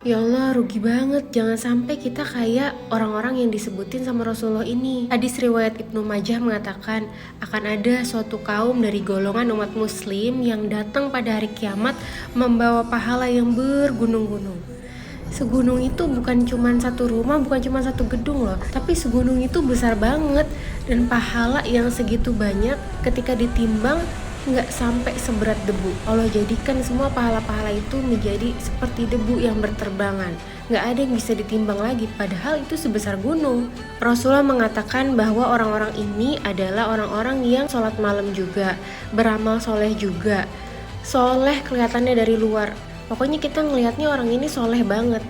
Ya Allah, rugi banget. Jangan sampai kita kayak orang-orang yang disebutin sama Rasulullah ini. Hadis riwayat Ibnu Majah mengatakan, akan ada suatu kaum dari golongan umat muslim yang datang pada hari kiamat membawa pahala yang bergunung-gunung. Segunung itu bukan cuma satu rumah, bukan cuma satu gedung loh, tapi segunung itu besar banget. Dan pahala yang segitu banyak ketika ditimbang nggak sampai seberat debu. Allah jadikan semua pahala-pahala itu menjadi seperti debu yang berterbangan. Nggak ada yang bisa ditimbang lagi, padahal itu sebesar gunung. Rasulullah mengatakan bahwa orang-orang ini adalah orang-orang yang sholat malam juga, beramal soleh juga. Soleh kelihatannya dari luar, pokoknya kita ngelihatnya orang ini soleh banget.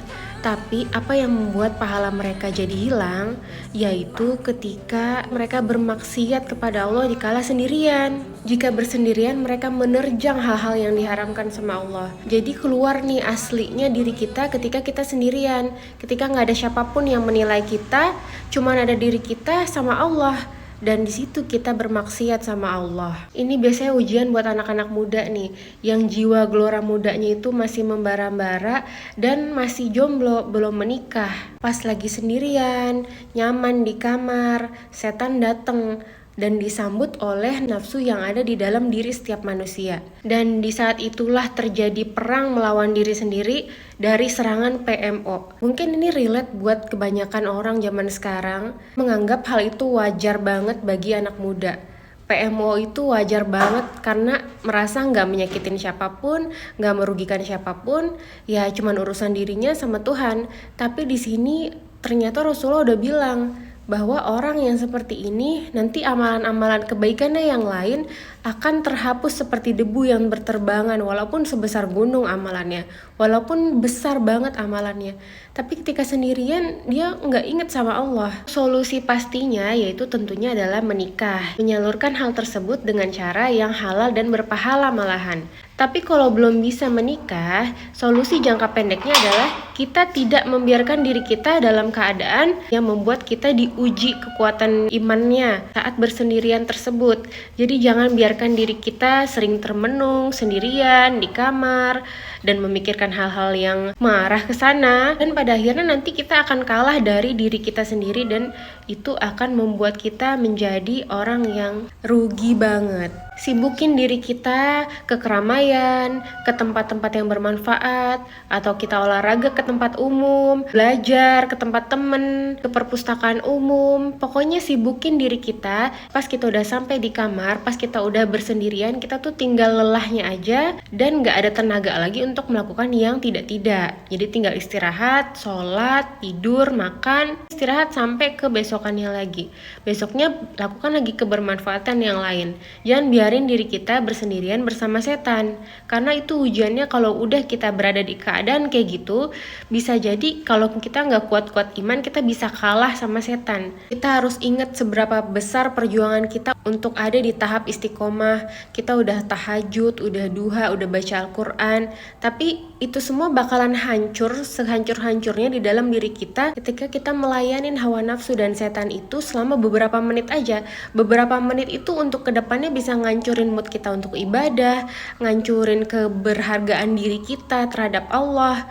Tapi apa yang membuat pahala mereka jadi hilang, yaitu ketika mereka bermaksiat kepada Allah dikala sendirian. Jika bersendirian, mereka menerjang hal-hal yang diharamkan sama Allah. Jadi keluar nih aslinya diri kita ketika kita sendirian. Ketika nggak ada siapapun yang menilai kita, cuman ada diri kita sama Allah. Dan di situ kita bermaksiat sama Allah. Ini biasanya ujian buat anak-anak muda nih, yang jiwa gelora mudanya itu masih membara-bara dan masih jomblo, belum menikah. Pas lagi sendirian, nyaman di kamar, setan dateng dan disambut oleh nafsu yang ada di dalam diri setiap manusia. Dan di saat itulah terjadi perang melawan diri sendiri dari serangan PMO. Mungkin ini relate buat kebanyakan orang zaman sekarang, menganggap hal itu wajar banget bagi anak muda. PMO itu wajar banget karena merasa nggak menyakitin siapapun, nggak merugikan siapapun, ya cuman urusan dirinya sama Tuhan. Tapi di sini ternyata Rasulullah udah bilang bahwa orang yang seperti ini nanti amalan-amalan kebaikannya yang lain akan terhapus seperti debu yang berterbangan, walaupun sebesar gunung amalannya, walaupun besar banget amalannya. Tapi ketika sendirian dia nggak inget sama Allah. Solusi pastinya yaitu tentunya adalah menikah, menyalurkan hal tersebut dengan cara yang halal dan berpahala malahan. Tapi kalau belum bisa menikah, solusi jangka pendeknya adalah kita tidak membiarkan diri kita dalam keadaan yang membuat kita diuji kekuatan imannya saat bersendirian tersebut. Jadi jangan biarkan diri kita sering termenung sendirian di kamar dan memikirkan hal-hal yang mengarah ke sana, dan pada akhirnya nanti kita akan kalah dari diri kita sendiri, dan itu akan membuat kita menjadi orang yang rugi banget. Sibukin diri kita ke keramaian, ke tempat-tempat yang bermanfaat, atau kita olahraga ke tempat umum, belajar ke tempat temen, ke perpustakaan umum. Pokoknya sibukin diri kita. Pas kita udah sampai di kamar, pas kita udah bersendirian, kita tuh tinggal lelahnya aja dan gak ada tenaga lagi untuk melakukan yang tidak-tidak. Jadi tinggal istirahat, sholat, tidur, makan, istirahat sampai ke besokannya lagi. Besoknya lakukan lagi kebermanfaatan yang lain. Jangan biarin diri kita bersendirian bersama setan, karena itu ujiannya. Kalau udah kita berada di keadaan kayak gitu, bisa jadi kalau kita nggak kuat-kuat iman, kita bisa kalah sama setan. Kita harus ingat seberapa besar perjuangan kita untuk ada di tahap istiqomah. Kita udah tahajud, udah duha, udah baca Al-Quran, tapi itu semua bakalan hancur sehancur-hancurnya di dalam diri kita ketika kita melayanin hawa nafsu dan setan itu selama beberapa menit aja. Beberapa menit itu untuk kedepannya bisa ngancurin mood kita untuk ibadah, ngancurin keberhargaan diri kita terhadap Allah.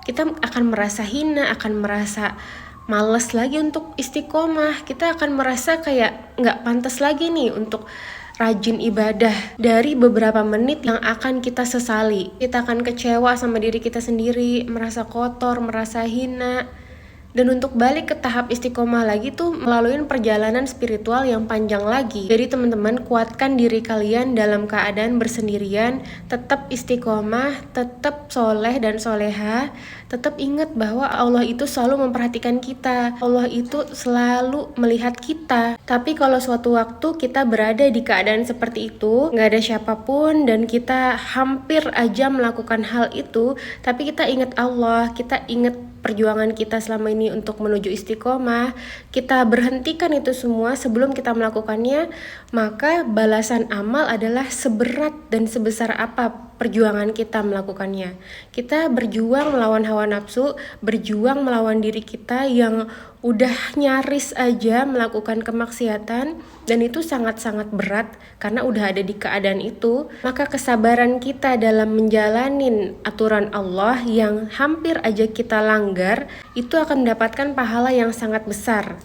Kita akan merasa hina, akan merasa males lagi untuk istiqomah. Kita akan merasa kayak nggak pantas lagi nih untuk rajin ibadah. Dari beberapa menit yang akan kita sesali, kita akan kecewa sama diri kita sendiri, merasa kotor, merasa hina. Dan untuk balik ke tahap istiqomah lagi tuh melalui perjalanan spiritual yang panjang lagi. Jadi teman-teman, kuatkan diri kalian dalam keadaan bersendirian, tetap istiqomah, tetap soleh dan soleha, tetap ingat bahwa Allah itu selalu memperhatikan kita, Allah itu selalu melihat kita. Tapi kalau suatu waktu kita berada di keadaan seperti itu, nggak ada siapapun dan kita hampir aja melakukan hal itu, tapi kita ingat Allah, kita ingat perjuangan kita selama ini untuk menuju istiqomah, kita berhentikan itu semua sebelum kita melakukannya, maka balasan amal adalah seberat dan sebesar apa perjuangan kita melakukannya. Kita berjuang melawan hawa nafsu, berjuang melawan diri kita yang udah nyaris aja melakukan kemaksiatan, dan itu sangat-sangat berat karena udah ada di keadaan itu. Maka kesabaran kita dalam menjalanin aturan Allah yang hampir aja kita langgar, itu akan mendapatkan pahala yang sangat besar.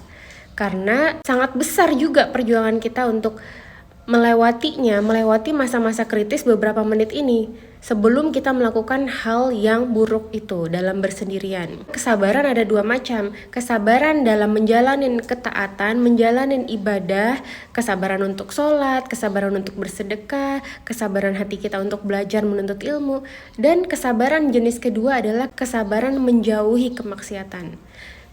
Karena sangat besar juga perjuangan kita untuk melewati masa-masa kritis beberapa menit ini sebelum kita melakukan hal yang buruk itu dalam bersendirian. Kesabaran ada dua macam, kesabaran dalam menjalanin ketaatan, menjalanin ibadah, kesabaran untuk sholat, kesabaran untuk bersedekah, kesabaran hati kita untuk belajar menuntut ilmu, dan kesabaran jenis kedua adalah kesabaran menjauhi kemaksiatan.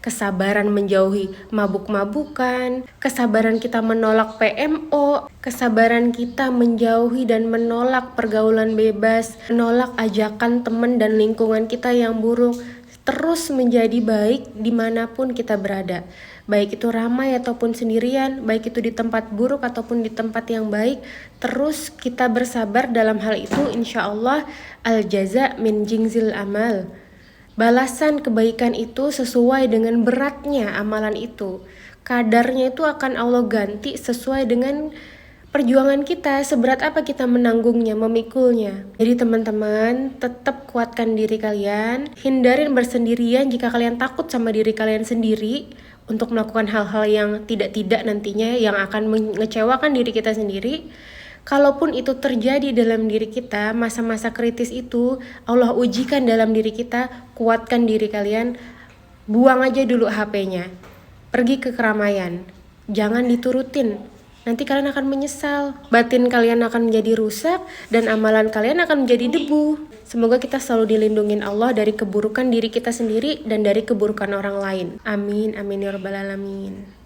Kesabaran menjauhi mabuk-mabukan, kesabaran kita menolak PMO, kesabaran kita menjauhi dan menolak pergaulan bebas, menolak ajakan teman dan lingkungan kita yang buruk, terus menjadi baik dimanapun kita berada. Baik itu ramai ataupun sendirian, baik itu di tempat buruk ataupun di tempat yang baik, terus kita bersabar dalam hal itu. Insya Allah al-jaza min jinzil amal. Balasan kebaikan itu sesuai dengan beratnya amalan itu. Kadarnya itu akan Allah ganti sesuai dengan perjuangan kita, seberat apa kita menanggungnya, memikulnya. Jadi teman-teman, tetap kuatkan diri kalian, hindarin bersendirian jika kalian takut sama diri kalian sendiri untuk melakukan hal-hal yang tidak-tidak nantinya yang akan mengecewakan diri kita sendiri. Kalaupun itu terjadi dalam diri kita, masa-masa kritis itu Allah ujikan dalam diri kita, kuatkan diri kalian, buang aja dulu HP-nya, pergi ke keramaian, jangan diturutin, nanti kalian akan menyesal, batin kalian akan menjadi rusak, dan amalan kalian akan menjadi debu. Semoga kita selalu dilindungin Allah dari keburukan diri kita sendiri dan dari keburukan orang lain. Amin, amin ya rabbal alamin.